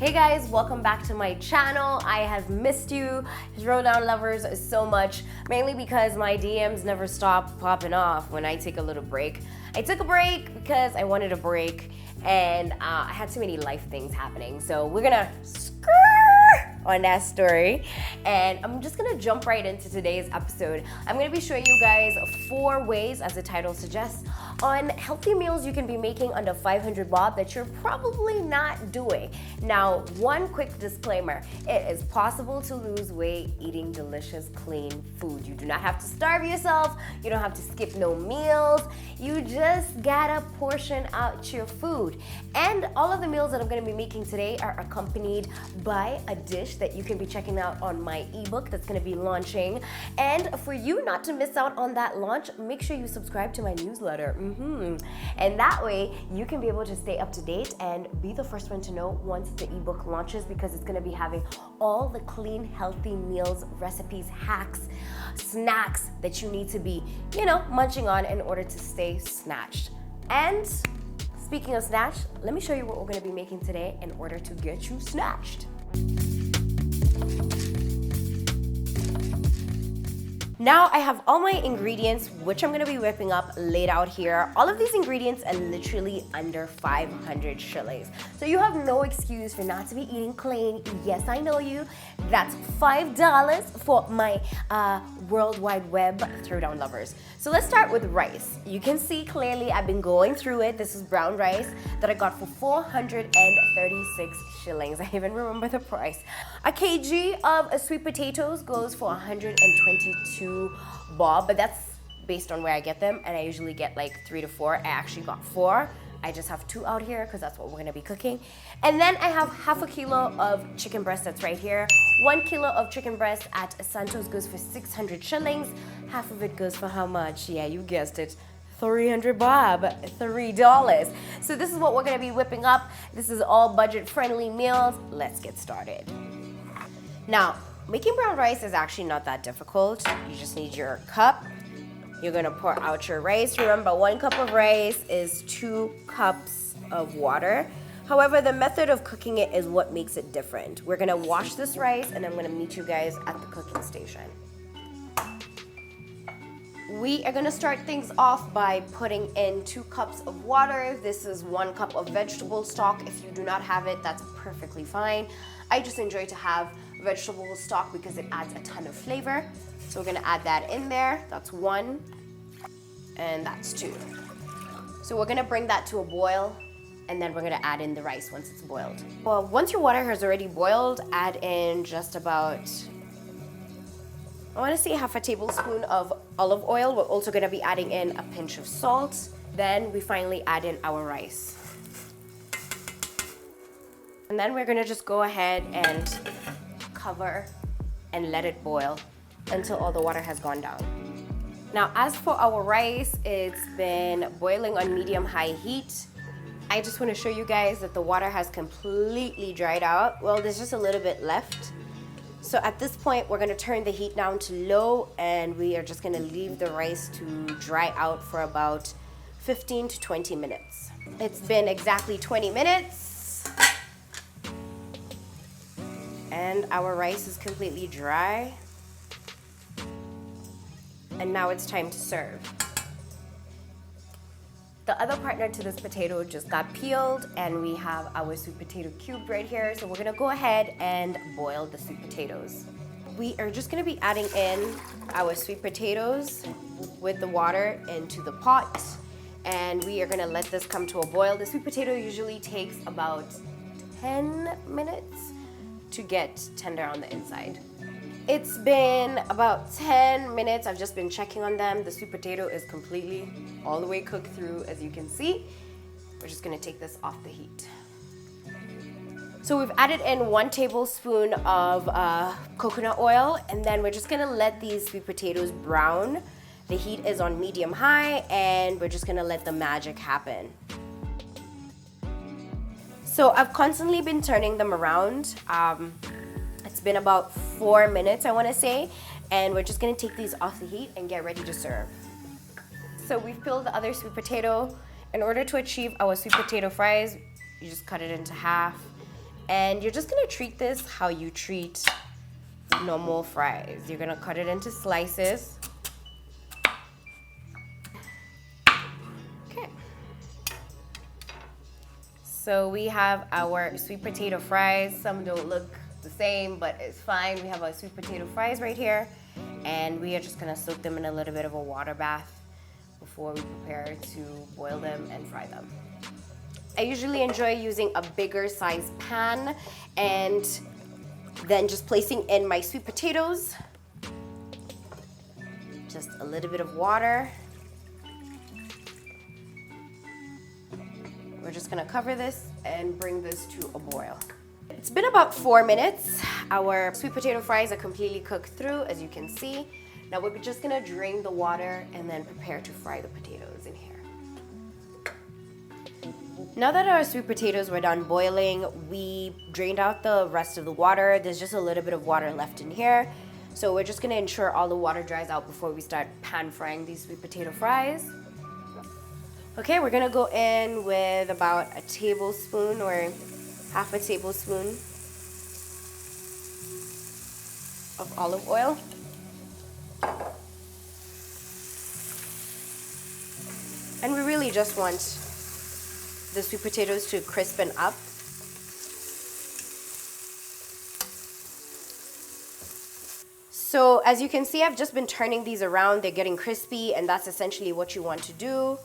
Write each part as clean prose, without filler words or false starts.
Hey guys, welcome back to my channel. I have missed you, Throwdown lovers, so much, mainly because my DMs never stop popping off when I take a little break. I took a break because I wanted a break and I had too many life things happening. So we're gonna on that story, and I'm just gonna jump right into today's episode. I'm gonna be showing you guys 4 ways, as the title suggests, on healthy meals you can be making under 500 bob that you're probably not doing. Now, one quick disclaimer: it is possible to lose weight eating delicious, clean food. You do not have to starve yourself. You don't have to skip no meals. You just gotta portion out your food. And all of the meals that I'm gonna be making today are accompanied by a dish that you can be checking out on my ebook that's going to be launching. And for you not to miss out on that launch, make sure you subscribe to my newsletter. And that way you can be able to stay up to date and be the first one to know once the ebook launches, because it's going to be having all the clean, healthy meals, recipes, hacks, snacks that you need to be, munching on in order to stay snatched. And speaking of snatched, let me show you what we're going to be making today in order to get you snatched. Now I have all my ingredients, which I'm gonna be whipping up, laid out here. All of these ingredients are literally under 500 shillings. So you have no excuse for not to be eating clean. Yes, I know you. That's $5 for my World Wide Web Throwdown lovers. So let's start with rice. You can see clearly I've been going through it. This is brown rice that I got for 436 shillings. I even remember the price. A kg of sweet potatoes goes for 122 bob, but that's based on where I get them, and I usually get like 3 to 4. I actually got 4. I just have 2 out here because that's what we're gonna be cooking. And then I have half a kilo of chicken breast that's right here. 1 kilo of chicken breast at Santos goes for 600 shillings. Half of it goes for how much? Yeah, you guessed it. 300 bob, $3. So this is what we're gonna be whipping up. This is all budget-friendly meals. Let's get started. Now, making brown rice is actually not that difficult. You just need your cup. You're gonna pour out your rice. Remember, 1 cup of rice is 2 cups of water. However, the method of cooking it is what makes it different. We're gonna wash this rice and I'm gonna meet you guys at the cooking station. We are gonna start things off by putting in 2 cups of water. This is 1 cup of vegetable stock. If you do not have it, that's perfectly fine. I just enjoy to have vegetable stock because it adds a ton of flavor. So we're gonna add that in there. That's 1, and that's 2. So we're gonna bring that to a boil, and then we're gonna add in the rice once it's boiled. Well, once your water has already boiled, add in just about, I wanna say half a tablespoon of olive oil. We're also gonna be adding in a pinch of salt. Then we finally add in our rice. And then we're gonna just go ahead and cover and let it boil until all the water has gone down. Now, as for our rice, it's been boiling on medium-high heat. I just want to show you guys that the water has completely dried out. Well, there's just a little bit left. So at this point, we're going to turn the heat down to low, and we are just going to leave the rice to dry out for about 15 to 20 minutes. It's been exactly 20 minutes. And our rice is completely dry. And now it's time to serve. The other partner to this potato just got peeled, and we have our sweet potato cube right here. So we're gonna go ahead and boil the sweet potatoes. We are just gonna be adding in our sweet potatoes with the water into the pot, and we are gonna let this come to a boil. The sweet potato usually takes about 10 minutes to get tender on the inside. It's been about 10 minutes. I've just been checking on them. The sweet potato is completely all the way cooked through, as you can see. We're just gonna take this off the heat. So we've added in 1 tablespoon of coconut oil, and then we're just gonna let these sweet potatoes brown. The heat is on medium-high, and we're just gonna let the magic happen. So I've constantly been turning them around. It's been about 4 minutes, I wanna say, and we're just gonna take these off the heat and get ready to serve. So we've peeled the other sweet potato. In order to achieve our sweet potato fries, you just cut it into half And you're just gonna treat this how you treat normal fries. You're gonna cut it into slices. Okay. So we have our sweet potato fries. Some don't look the same, but it's fine. We have our sweet potato fries right here, and we are just gonna soak them in a little bit of a water bath before we prepare to boil them and fry them. I usually enjoy using a bigger size pan and then just placing in my sweet potatoes, just a little bit of water. We're just gonna cover this and bring this to a boil. It's been about 4 minutes. Our sweet potato fries are completely cooked through, as you can see. Now we're just gonna drain the water and then prepare to fry the potatoes in here. Now that our sweet potatoes were done boiling, we drained out the rest of the water. There's just a little bit of water left in here. So we're just gonna ensure all the water dries out before we start pan frying these sweet potato fries. Okay, we're gonna go in with about a tablespoon or half a tablespoon of olive oil. And we really just want the sweet potatoes to crispen up. So as you can see, I've just been turning these around. They're getting crispy, and that's essentially what you want to do.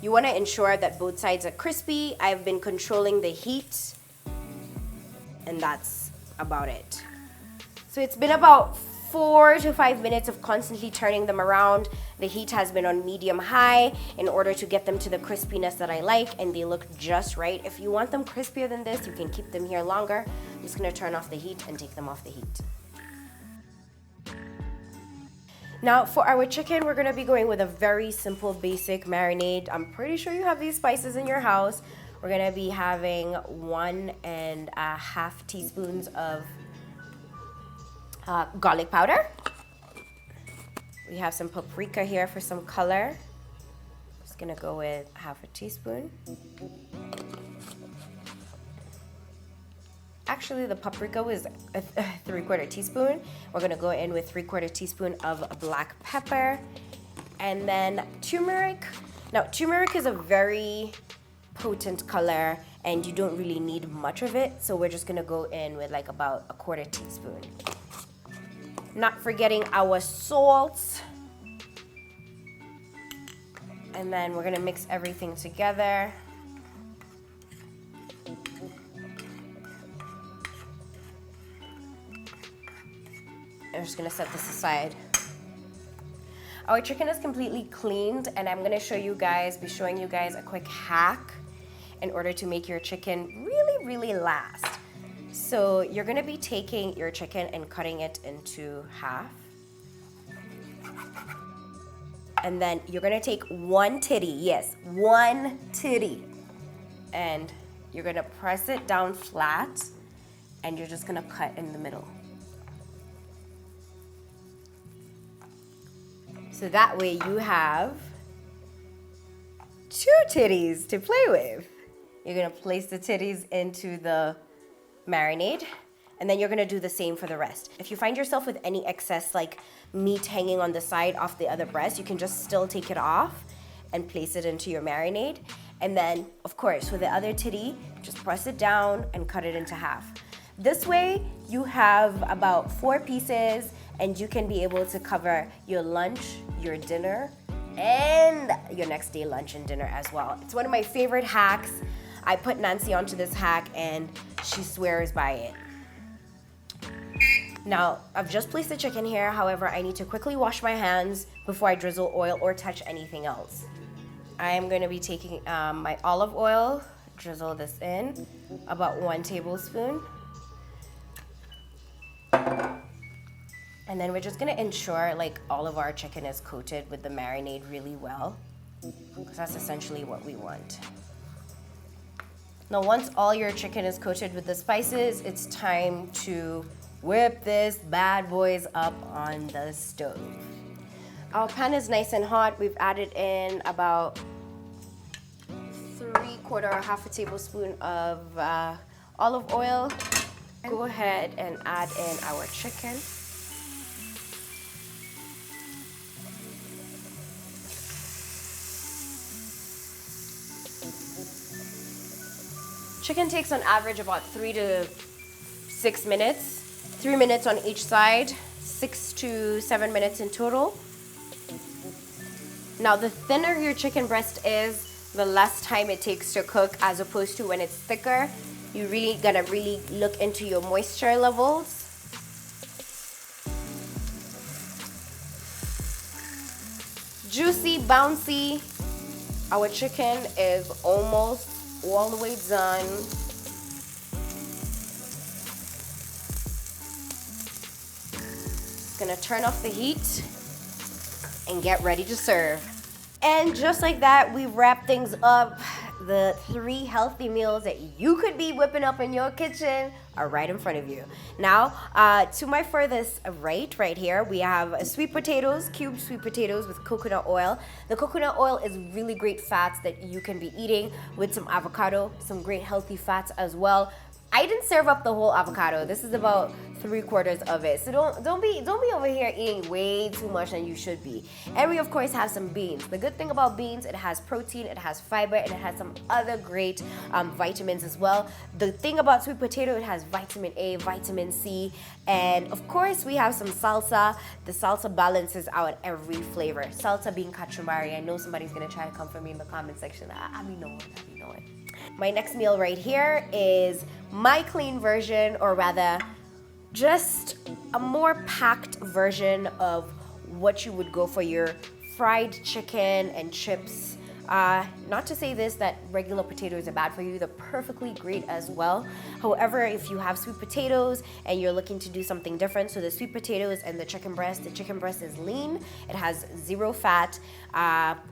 You want to ensure that both sides are crispy. I've been controlling the heat, and that's about it. So it's been about 4 to 5 minutes of constantly turning them around. The heat has been on medium high in order to get them to the crispiness that I like, and they look just right. If you want them crispier than this, you can keep them here longer. I'm just gonna turn off the heat and take them off the heat. Now for our chicken, we're gonna be going with a very simple basic marinade. I'm pretty sure you have these spices in your house. We're gonna be having 1.5 teaspoons of garlic powder. We have some paprika here for some color. Just gonna go with half a teaspoon. Actually, the paprika was a 3/4 teaspoon. We're gonna go in with 3/4 teaspoon of black pepper. And then turmeric. Now, turmeric is a very potent color and you don't really need much of it. So we're just gonna go in with like about a 1/4 teaspoon. Not forgetting our salt. And then we're gonna mix everything together. I'm just gonna set this aside. Our chicken is completely cleaned, and I'm gonna be showing you guys a quick hack in order to make your chicken really, really last. So you're gonna be taking your chicken and cutting it into half. And then you're gonna take one titty, yes, one titty. And you're gonna press it down flat, and you're just gonna cut in the middle. So that way you have 2 titties to play with. You're gonna place the titties into the marinade, and then you're gonna do the same for the rest. If you find yourself with any excess like meat hanging on the side off the other breast, you can just still take it off and place it into your marinade. And then, of course, with the other titty, just press it down and cut it into half. This way, you have about 4 pieces, and you can be able to cover your lunch, your dinner, and your next day lunch and dinner as well. It's one of my favorite hacks. I put Nancy onto this hack, and she swears by it. Now, I've just placed the chicken here. However, I need to quickly wash my hands before I drizzle oil or touch anything else. I am going to be taking my olive oil, drizzle this in, about 1 tablespoon. And then we're just gonna ensure like all of our chicken is coated with the marinade really well, because that's essentially what we want. Now, once all your chicken is coated with the spices, it's time to whip this bad boys up on the stove. Our pan is nice and hot. We've added in about 3/4 3/4 or half a tablespoon of olive oil. Go ahead and add in our chicken. Chicken takes on average about 3 to 6 minutes. 3 minutes on each side, 6 to 7 minutes in total. Now, the thinner your chicken breast is, the less time it takes to cook, as opposed to when it's thicker. You really gotta look into your moisture levels. Juicy, bouncy. Our chicken is almost all the way done. Gonna turn off the heat and get ready to serve. And just like that, we wrap things up. The 3 healthy meals that you could be whipping up in your kitchen are right in front of you. Now, to my furthest right here, we have sweet potatoes, cubed sweet potatoes with coconut oil. The coconut oil is really great fats that you can be eating with some avocado, some great healthy fats as well. I didn't serve up the whole avocado. This is about 3/4 of it. So don't be over here eating way too much than you should be. And we of course have some beans. The good thing about beans, it has protein, it has fiber, and it has some other great vitamins as well. The thing about sweet potato, it has vitamin A, vitamin C, and of course we have some salsa. The salsa balances out every flavor. Salsa being cachumari. I know somebody's gonna try to come for me in the comment section. I be knowing. My next meal right here is my clean version, or rather just a more packed version of what you would go for your fried chicken and chips. Not to say this that regular potatoes are bad for you, they're perfectly great as well. However, if you have sweet potatoes and you're looking to do something different, so the sweet potatoes and the chicken breast is lean, it has 0 fat,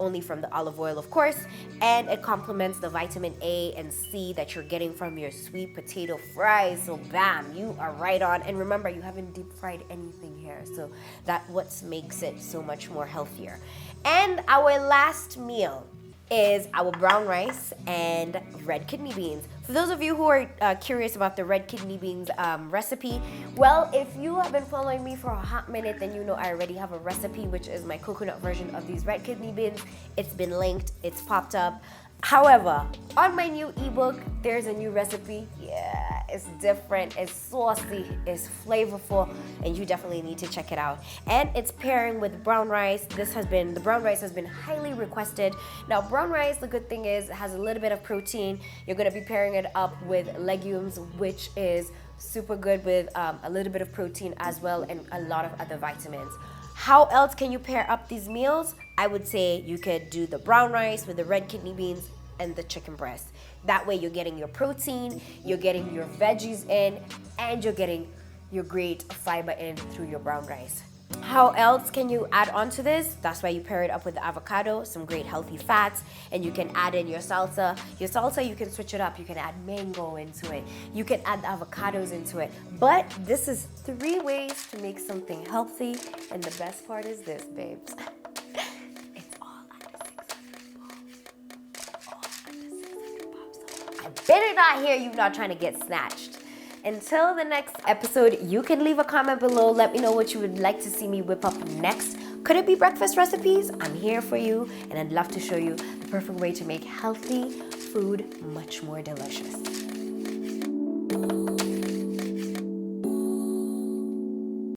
only from the olive oil of course, and it complements the vitamin A and C that you're getting from your sweet potato fries. So bam, you are right on. And remember, you haven't deep fried anything here, so that's what makes it so much more healthier. And our last meal is our brown rice and red kidney beans. For those of you who are curious about the red kidney beans recipe, well, if you have been following me for a hot minute, then you know I already have a recipe, which is my coconut version of these red kidney beans. It's been linked, it's popped up. However, on my new ebook, there's a new recipe. Yeah, it's different, it's saucy, it's flavorful, and you definitely need to check it out. And it's pairing with brown rice. The brown rice has been highly requested. Now, brown rice, the good thing is it has a little bit of protein. You're gonna be pairing it up with legumes, which is super good with a little bit of protein as well, and a lot of other vitamins. How else can you pair up these meals? I would say you could do the brown rice with the red kidney beans and the chicken breast. That way you're getting your protein, you're getting your veggies in, and you're getting your great fiber in through your brown rice. How else can you add on to this? That's why you pair it up with the avocado, some great healthy fats, and you can add in your salsa. Your salsa, you can switch it up. You can add mango into it. You can add the avocados into it. But this is 3 ways to make something healthy, and the best part is this, babes. It's all under 600 pops. All under 600 pops. I better not hear you not trying to get snatched. Until the next episode, you can leave a comment below. Let me know what you would like to see me whip up next. Could it be breakfast recipes? I'm here for you, and I'd love to show you the perfect way to make healthy food much more delicious.